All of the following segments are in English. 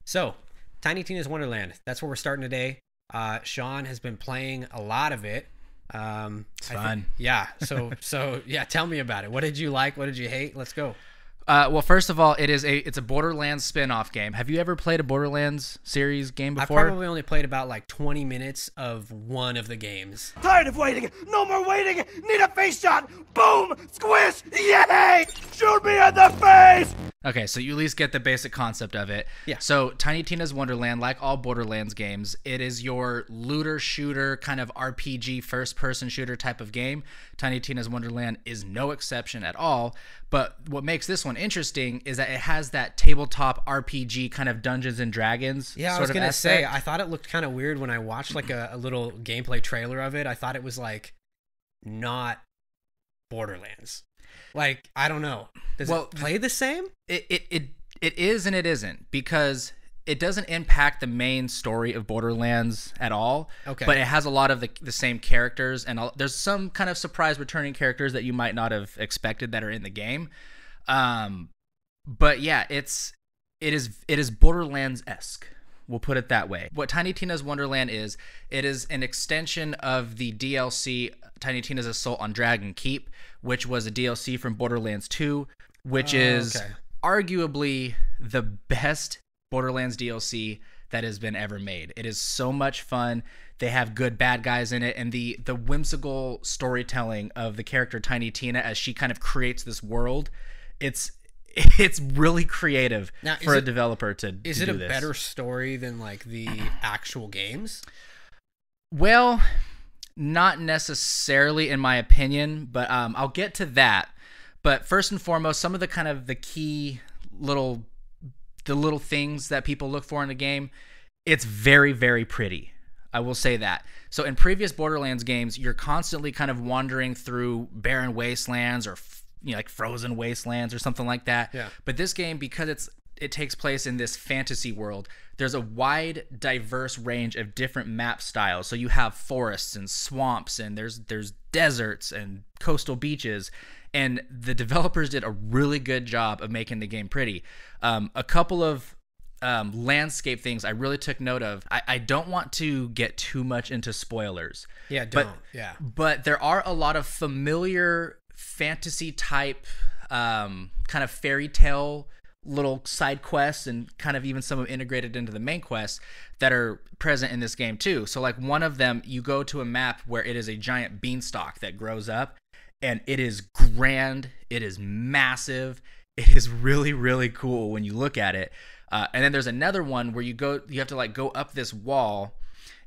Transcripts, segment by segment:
So, Tiny Tina's Wonderland. That's where we're starting today. Shawn has been playing a lot of it. It's fun. Yeah. So yeah. Tell me about it. What did you like? What did you hate? Let's go. Well, first of all, it's a Borderlands spin-off game. Have you ever played a Borderlands series game before? I probably only played about like 20 minutes of one of the games. Tired of waiting! No more waiting! Need a face shot! Boom! Squish! Yay! Shoot me in the face! Okay, so you at least get the basic concept of it. Yeah. So Tiny Tina's Wonderland, like all Borderlands games, it is your looter shooter kind of RPG first-person shooter type of game. Tiny Tina's Wonderland is no exception at all. But what makes this one interesting is that it has that tabletop RPG kind of Dungeons and Dragons. Yeah, I was gonna say, I thought it looked kind of weird when I watched like a little gameplay trailer of it. I thought it was like not Borderlands. Like, I don't know. Does it play the same? It is and it isn't, because it doesn't impact the main story of Borderlands at all. Okay. But it has a lot of the same characters, and there's some kind of surprise returning characters that you might not have expected that are in the game. But yeah, it is Borderlands-esque. We'll put it that way. What Tiny Tina's Wonderland is, it is an extension of the DLC Tiny Tina's Assault on Dragon Keep, which was a DLC from Borderlands 2, which is arguably the best Borderlands DLC that has been ever made. It is so much fun. They have good bad guys in it, and the whimsical storytelling of the character Tiny Tina as she kind of creates this world. It's really creative for a developer to do this. Is it a better story than like the actual games? Well, not necessarily in my opinion, but I'll get to that. But first and foremost, some of the kind of the key little things that people look for in a game, it's very, very pretty. I will say that. So in previous Borderlands games, you're constantly kind of wandering through barren wastelands or like frozen wastelands or something like that. Yeah. But this game, because it takes place in this fantasy world, there's a wide, diverse range of different map styles. So you have forests and swamps, and there's deserts and coastal beaches. And the developers did a really good job of making the game pretty. A couple of landscape things I really took note of. I don't want to get too much into spoilers. Yeah, don't. But there are a lot of familiar fantasy type kind of fairy tale little side quests, and kind of even some of them integrated into the main quests that are present in this game too. So like one of them, you go to a map where it is a giant beanstalk that grows up, and it is grand, it is massive, it is really, really cool when you look at it. And then there's another one where you have to like go up this wall,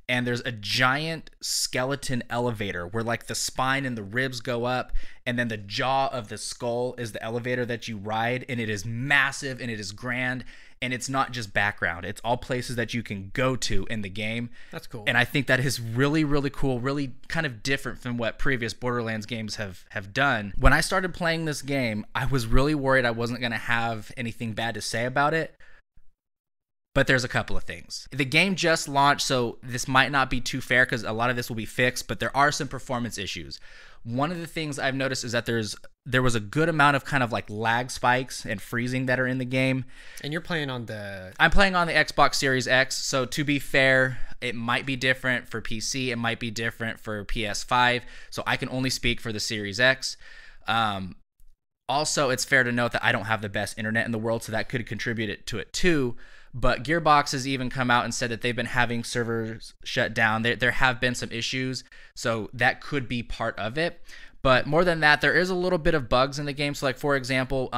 and there's a giant skeleton elevator where like the spine and the ribs go up, and then the jaw of the skull is the elevator that you ride, and it is massive and it is grand, and it's not just background. It's all places that you can go to in the game. That's cool. And I think that is really, really cool, really kind of different from what previous Borderlands games have done. When I started playing this game, I was really worried I wasn't going to have anything bad to say about it. But there's a couple of things. The game just launched, so this might not be too fair because a lot of this will be fixed, but there are some performance issues. One of the things I've noticed is that there was a good amount of kind of like lag spikes and freezing that are in the game. And you're playing on the... I'm playing on the Xbox Series X, so to be fair, it might be different for PC, it might be different for PS5, so I can only speak for the Series X. Also, it's fair to note that I don't have the best internet in the world, so that could contribute to it too. But Gearbox has even come out and said that they've been having servers shut down. There have been some issues, so that could be part of it. But more than that, there is a little bit of bugs in the game. So like, for example,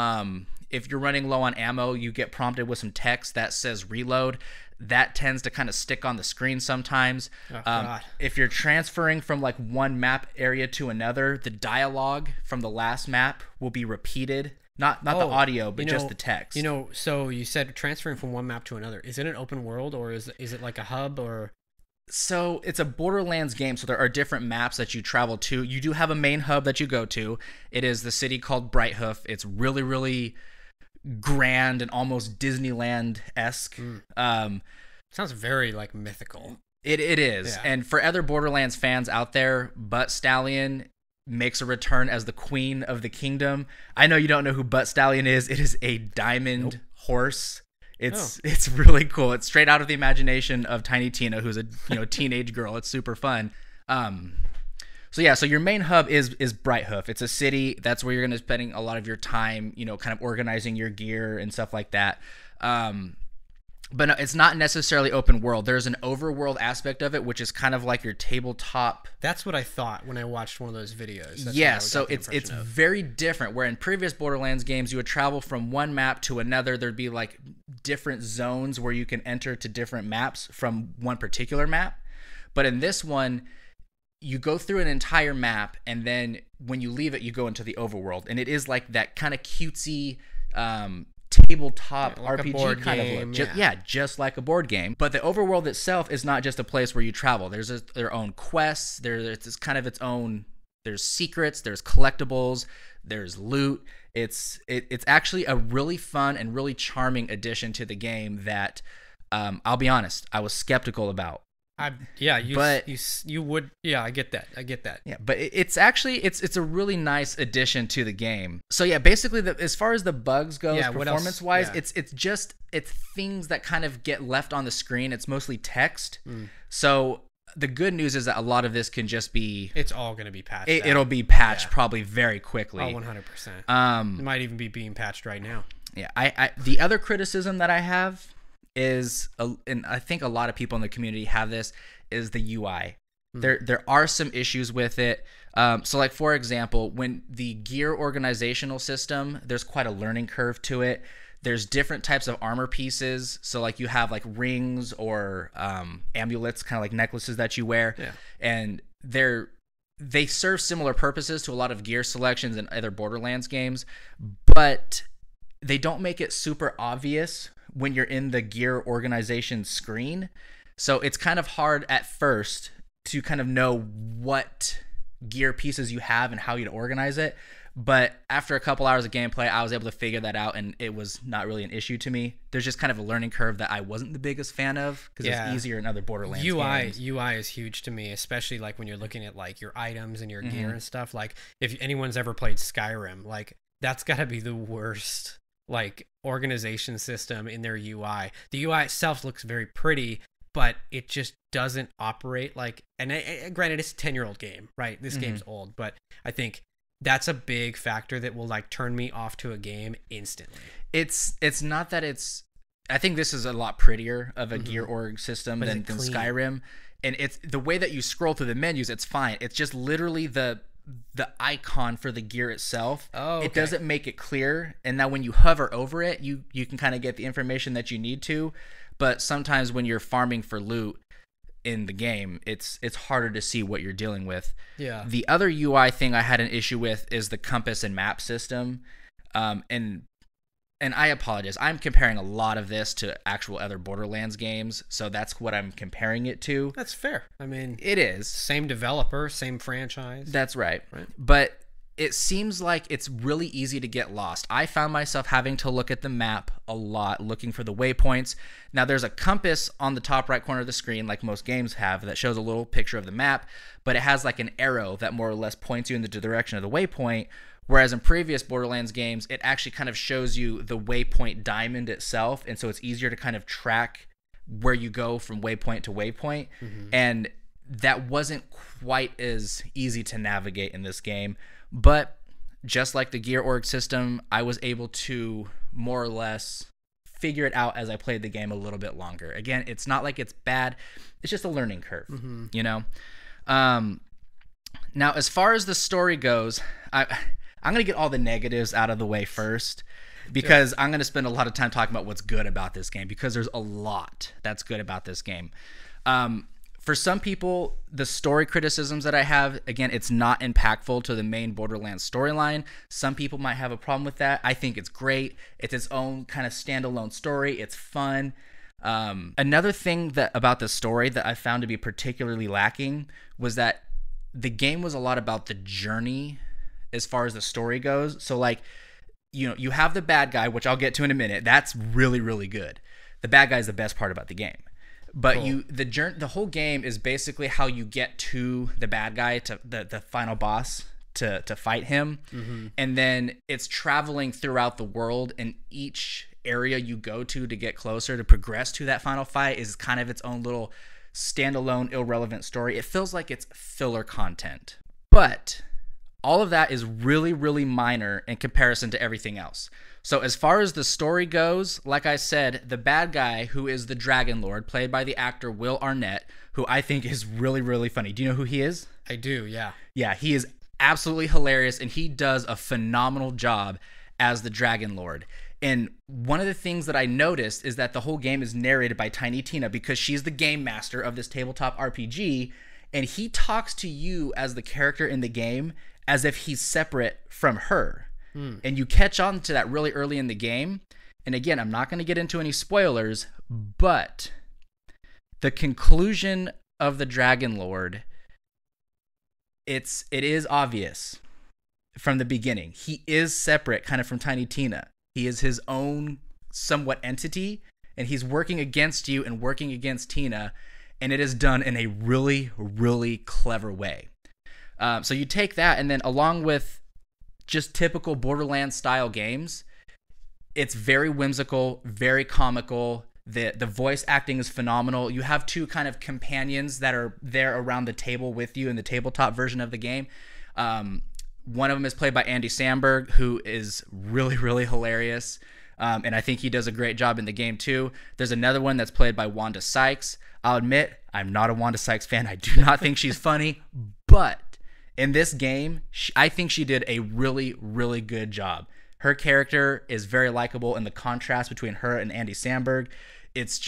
if you're running low on ammo, you get prompted with some text that says reload. That tends to kind of stick on the screen sometimes. If you're transferring from like one map area to another, the dialogue from the last map will be repeated. Not the audio, but just the text. So you said transferring from one map to another. Is it an open world, or is it like a hub, or? So it's a Borderlands game, so there are different maps that you travel to. You do have a main hub that you go to. It is the city called Brighthoof. It's really, really grand and almost Disneyland-esque. Sounds very like mythical. It is. Yeah. And for other Borderlands fans out there, Butt Stallion makes a return as the queen of the kingdom. I know you don't know who Butt Stallion is. It is a diamond horse. It's really cool. It's straight out of the imagination of Tiny Tina, who's a teenage girl. It's super fun. So your main hub is Bright Hoof. It's a city. That's where you're going to be spending a lot of your time, kind of organizing your gear and stuff like that. But no, it's not necessarily open world. There's an overworld aspect of it, which is kind of like your tabletop. That's what I thought when I watched one of those videos. So it's very different. Where in previous Borderlands games, you would travel from one map to another. There'd be like different zones where you can enter to different maps from one particular map. But in this one, you go through an entire map, and then when you leave it, you go into the overworld. And it is like that kind of cutesy tabletop like RPG kind of look. Just like a board game. But the overworld itself is not just a place where you travel. There's their own quests. It's kind of its own. There's secrets. There's collectibles. There's loot. It's actually a really fun and really charming addition to the game that I'll be honest, I was skeptical about. I get that. Yeah, but it's actually it's a really nice addition to the game. So yeah, basically as far as the bugs goes, performance wise, it's things that kind of get left on the screen. It's mostly text. So the good news is that a lot of this can just be. It's all going to be patched. It'll be patched probably very quickly. Oh, 100%. It might even be being patched right now. Yeah, I the other criticism that I have is, and I think a lot of people in the community have this, is the UI. There are some issues with it. So like, for example, when the gear organizational system, there's quite a learning curve to it. There's different types of armor pieces. So like you have like rings or amulets, kind of like necklaces that you wear. Yeah. And they serve similar purposes to a lot of gear selections in other Borderlands games, but they don't make it super obvious when you're in the gear organization screen. So it's kind of hard at first to kind of know what gear pieces you have and how you'd organize it. But after a couple hours of gameplay, I was able to figure that out, and it was not really an issue to me. There's just kind of a learning curve that I wasn't the biggest fan of, because it's easier in other Borderlands games. UI is huge to me, especially like when you're looking at like your items and your gear and stuff. Like if anyone's ever played Skyrim, like that's got to be the worst like organization system in their UI. The UI itself looks very pretty, but it just doesn't operate like, and granted it's a 10-year-old game, right? This game's old, but I think that's a big factor that will like turn me off to a game instantly. It's not that it's, I think this is a lot prettier of a gear org system than Skyrim. And it's the way that you scroll through the menus, it's fine. It's just literally the icon for the gear itself. It doesn't make it clear, and now when you hover over it, you can kind of get the information that you need to. But sometimes when you're farming for loot in the game, it's harder to see what you're dealing with. Yeah. The other UI thing I had an issue with is the compass and map system. And I apologize, I'm comparing a lot of this to actual other Borderlands games, so that's what I'm comparing it to. That's fair. I mean, it is. Same developer, same franchise. That's right. But it seems like it's really easy to get lost. I found myself having to look at the map a lot, looking for the waypoints. Now, there's a compass on the top right corner of the screen, like most games have, that shows a little picture of the map, but it has like an arrow that more or less points you in the direction of the waypoint. Whereas in previous Borderlands games, it actually kind of shows you the waypoint diamond itself, and so it's easier to kind of track where you go from waypoint to waypoint. And that wasn't quite as easy to navigate in this game. But just like the gear org system, I was able to more or less figure it out as I played the game a little bit longer. Again, it's not like it's bad. It's just a learning curve, you know? Now, as far as the story goes, I'm going to get all the negatives out of the way first, because I'm going to spend a lot of time talking about what's good about this game, because there's a lot that's good about this game. For some people, the story criticisms that I have, again, it's not impactful to the main Borderlands storyline. Some people might have a problem with that. I think it's great. It's its own kind of standalone story. It's fun. Another thing about the story that I found to be particularly lacking was that the game was a lot about the journey as far as the story goes. So like, you have the bad guy, which I'll get to in a minute. That's really, really good. The bad guy is the best part about the game. But the whole game is basically how you get to the bad guy, to the final boss, to fight him. And then it's traveling throughout the world, and each area you go to get closer to progress to that final fight is kind of its own little standalone irrelevant story. It feels like it's filler content, but all of that is really, really minor in comparison to everything else. So as far as the story goes, like I said, the bad guy, who is the Dragon Lord, played by the actor Will Arnett, who I think is really, really funny. Do you know who he is? I do, yeah. Yeah, he is absolutely hilarious, and he does a phenomenal job as the Dragon Lord. And one of the things that I noticed is that the whole game is narrated by Tiny Tina, because she's the game master of this tabletop RPG, and he talks to you as the character in the game as if he's separate from her. And you catch on to that really early in the game. And again, I'm not going to get into any spoilers, but the conclusion of the Dragon Lord, it is obvious from the beginning. He is separate kind of from Tiny Tina. He is his own somewhat entity, and he's working against you and working against Tina, and it is done in a really, really clever way. So you take that, and then along with just typical Borderlands style games, it's very whimsical, very comical. The voice acting is phenomenal. You have two kind of companions that are there around the table with you in the tabletop version of the game. One of them is played by Andy Samberg, who is really, really hilarious. And I think he does a great job in the game too. There's another one that's played by Wanda Sykes. I'll admit, I'm not a Wanda Sykes fan. I do not think she's funny, but in this game, I think she did a really, really good job. Her character is very likable, and the contrast between her and Andy Samberg, it's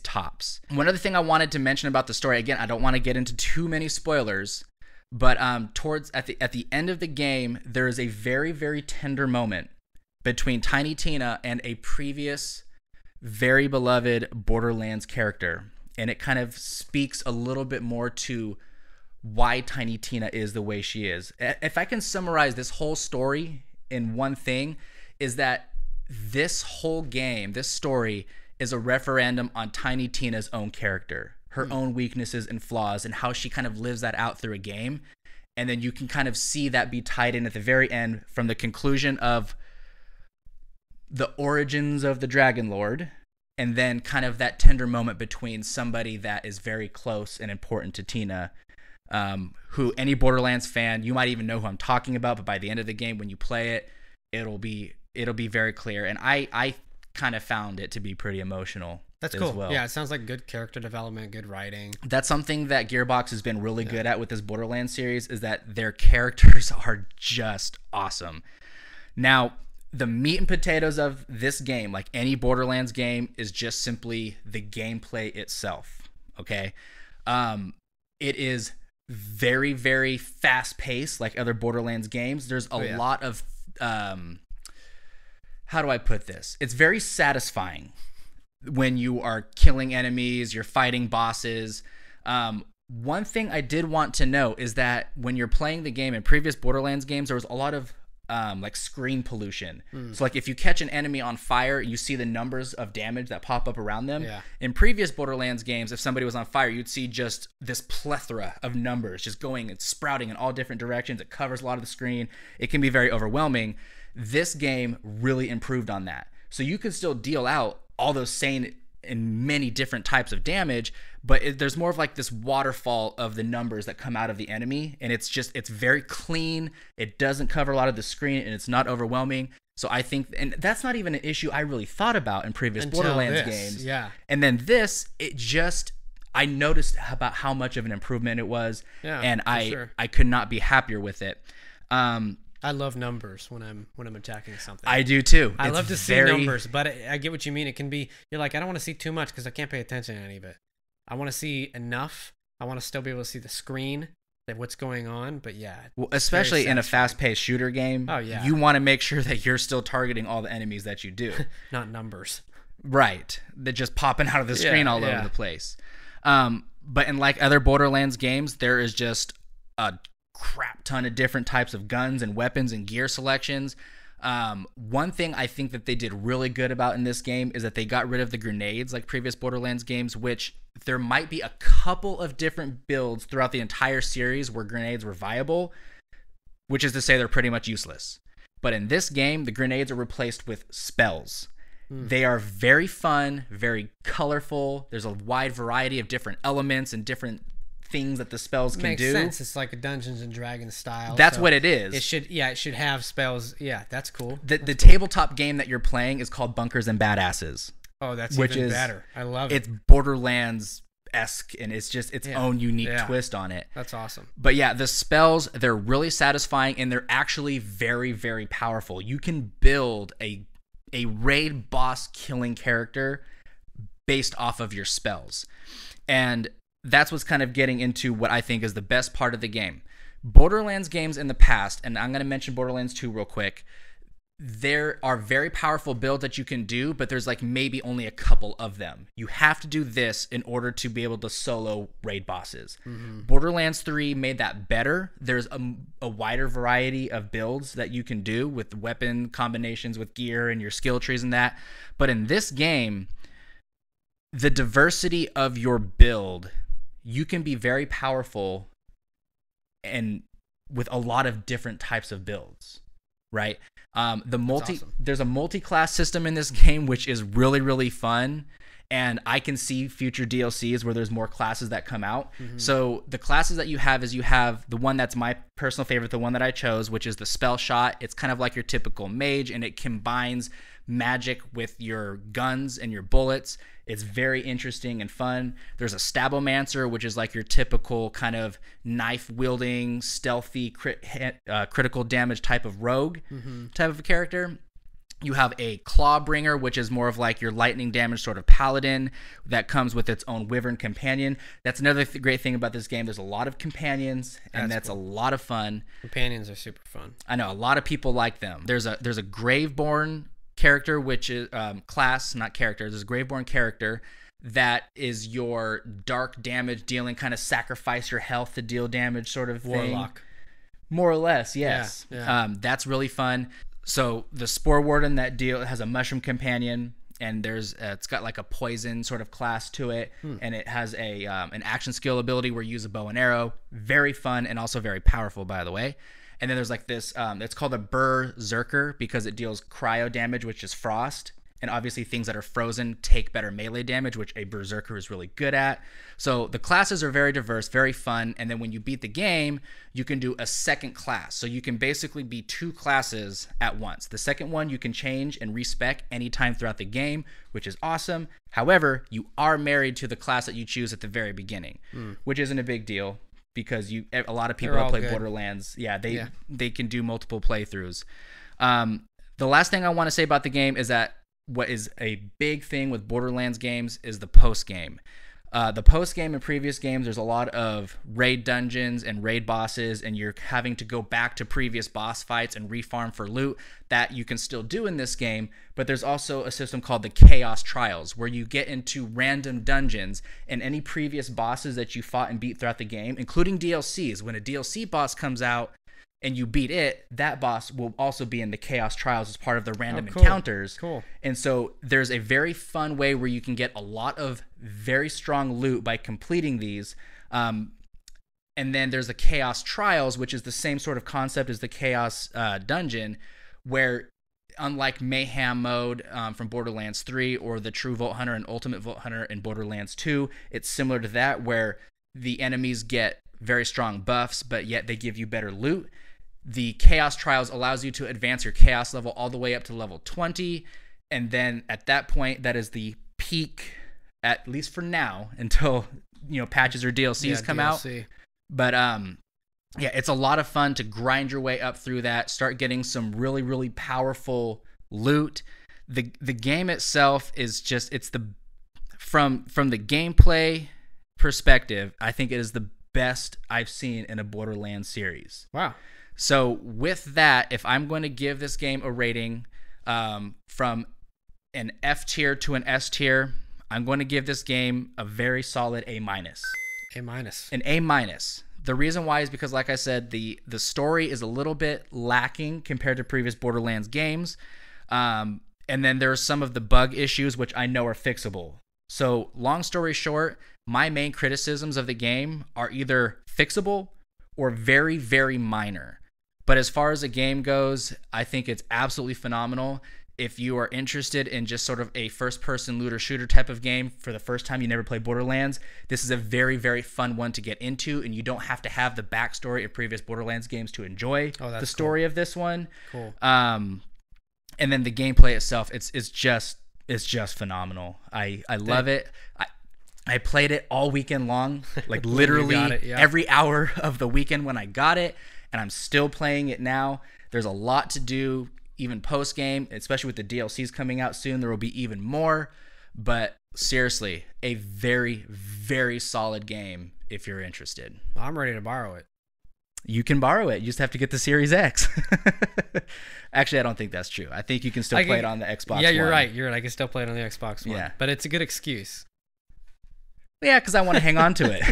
tops. One other thing I wanted to mention about the story, again, I don't want to get into too many spoilers, but at the end of the game, there is a very, very tender moment between Tiny Tina and a previous very beloved Borderlands character, and it kind of speaks a little bit more to why Tiny Tina is the way she is. If I can summarize this whole story in one thing, is that this whole game, this story, is a referendum on Tiny Tina's own character, her own weaknesses and flaws, and how she kind of lives that out through a game. And then you can kind of see that be tied in at the very end from the conclusion of the origins of the Dragon Lord, and then kind of that tender moment between somebody that is very close and important to Tina, who any Borderlands fan, you might even know who I'm talking about, but by the end of the game, when you play it, it'll be very clear. And I kind of found it to be pretty emotional. That's cool. Well. Yeah, it sounds like good character development, good writing. That's something that Gearbox has been really good at with this Borderlands series, is that their characters are just awesome. Now, the meat and potatoes of this game, like any Borderlands game, is just simply the gameplay itself. Okay? It is very, very fast paced, like other Borderlands games. There's a lot of how do I put this? It's very satisfying when you are killing enemies, you're fighting bosses. One thing I did want to note is that when you're playing the game, in previous Borderlands games, there was a lot of like screen pollution. So like if you catch an enemy on fire, you see the numbers of damage that pop up around them. In previous Borderlands games, if somebody was on fire, you'd see just this plethora of numbers just going and sprouting in all different directions. It covers a lot of the screen. It can be very overwhelming. This game really improved on that. So you can still deal out all those same and many different types of damage, but there's more of like this waterfall of the numbers that come out of the enemy, and it's very clean. It doesn't cover a lot of the screen, and it's not overwhelming. So I think, and that's not even an issue I really thought about in previous Borderlands games. Yeah. And then this, I noticed about how much of an improvement it was, and I could not be happier with it. I love numbers when I'm attacking something. I do too. I love to see numbers, but I get what you mean. It can be, you're like, I don't want to see too much because I can't pay attention to any of it. I want to see enough. I want to still be able to see the screen, like what's going on. But yeah, well, especially in a fast-paced shooter game, you want to make sure that you're still targeting all the enemies that you do, not numbers. Right, they're just popping out of the screen all over the place. But in like other Borderlands games, there is just a crap ton of different types of guns and weapons and gear selections. One thing I think that they did really good about in this game is that they got rid of the grenades like previous Borderlands games, which there might be a couple of different builds throughout the entire series where grenades were viable. which is to say they're pretty much useless. But in this game, the grenades are replaced with spells. They are very fun, very colorful. There's a wide variety of different elements and different things that the spells can Makes do. sense. It's like a Dungeons and Dragons style. That's what it is. It should have spells. Yeah, that's cool. The tabletop game that you're playing is called Bunkers and Badasses. Oh, that's which even is better. I love it. It's Borderlands-esque, and it's just its own unique twist on it. That's awesome. But yeah, the spells, they're really satisfying, and they're actually very, very powerful. You can build a raid boss killing character based off of your spells. And that's what's kind of getting into what I think is the best part of the game. Borderlands games in the past, and I'm going to mention Borderlands 2 real quick, there are very powerful builds that you can do, but there's like maybe only a couple of them. You have to do this in order to be able to solo raid bosses. Borderlands 3 made that better. There's a wider variety of builds that you can do with weapon combinations, with gear and your skill trees and that. But in this game, the diversity of your build, you can be very powerful and with a lot of different types of builds, right? There's a multi-class system in this game, which is really, really fun. And I can see future DLCs where there's more classes that come out. So the classes that you have is you have the one that's my personal favorite, the one that I chose, which is the Spell Shot. It's kind of like your typical mage, and it combines magic with your guns and your bullets. It's very interesting and fun. There's a Stabomancer, which is like your typical kind of knife-wielding, stealthy, critical damage type of rogue type of character. You have a Clawbringer, which is more of like your lightning damage sort of paladin that comes with its own wyvern companion. That's another great thing about this game. There's a lot of companions, and that's cool. A lot of fun. Companions are super fun. I know a lot of people like them. There's a Graveborn character, which is class, not character. There's a Graveborn character that is your dark damage dealing, kind of sacrifice your health to deal damage sort of thing. Warlock. More or less, yes. Yeah. That's really fun. So the Spore Warden that has a mushroom companion, and it's got like a poison sort of class to it, and it has an action skill ability where you use a bow and arrow. Very fun and also very powerful, by the way. And then there's like this, it's called a Berserker because it deals cryo damage, which is frost. And obviously things that are frozen take better melee damage, which a Berserker is really good at. So the classes are very diverse, very fun. And then when you beat the game, you can do a second class. So you can basically be two classes at once. The second one you can change and respec anytime throughout the game, which is awesome. However, you are married to the class that you choose at the very beginning, which isn't a big deal. Because a lot of people that play Borderlands, they can do multiple playthroughs. The last thing I want to say about the game is that what is a big thing with Borderlands games is the post game. The post game in previous games, there's a lot of raid dungeons and raid bosses, and you're having to go back to previous boss fights and refarm for loot that you can still do in this game. But there's also a system called the Chaos Trials, where you get into random dungeons, and any previous bosses that you fought and beat throughout the game, including DLCs. When a DLC boss comes out and you beat it, that boss will also be in the Chaos Trials as part of the random encounters. Cool. And so there's a very fun way where you can get a lot of very strong loot by completing these. And then there's the Chaos Trials, which is the same sort of concept as the Chaos Dungeon, where unlike Mayhem mode from Borderlands 3 or the True Vault Hunter and Ultimate Vault Hunter in Borderlands 2, it's similar to that, where the enemies get very strong buffs, but yet they give you better loot. The Chaos Trials allows you to advance your Chaos level all the way up to level 20, and then at that point, that is the peak, at least for now, until patches or DLCs come out. But yeah, it's a lot of fun to grind your way up through that, start getting some really, really powerful loot. The game itself is just, it's from the gameplay perspective, I think it is the best I've seen in a Borderlands series. Wow. So with that, if I'm going to give this game a rating from an F tier to an S tier, I'm going to give this game a very solid A-. An A-. The reason why is because, like I said, the story is a little bit lacking compared to previous Borderlands games. And then there's some of the bug issues, which I know are fixable. So long story short, my main criticisms of the game are either fixable or very, very minor. But as far as a game goes, I think it's absolutely phenomenal. If you are interested in just sort of a first-person looter shooter type of game for the first time, you never played Borderlands, this is a very, very fun one to get into, and you don't have to have the backstory of previous Borderlands games to enjoy the story of this one. Cool. And then the gameplay itself, it's just phenomenal. I love it. I played it all weekend long, like literally every hour of the weekend when I got it, and I'm still playing it now. There's a lot to do, even post-game, especially with the DLCs coming out soon. There will be even more, but seriously, a very, very solid game if you're interested. I'm ready to borrow it. You can borrow it. You just have to get the Series X. Actually, I don't think that's true. I think you can still play it on the Xbox One. Yeah, you're right. You're right. I can still play it on the Xbox One. Yeah. But it's a good excuse. Yeah, because I want to hang on to it.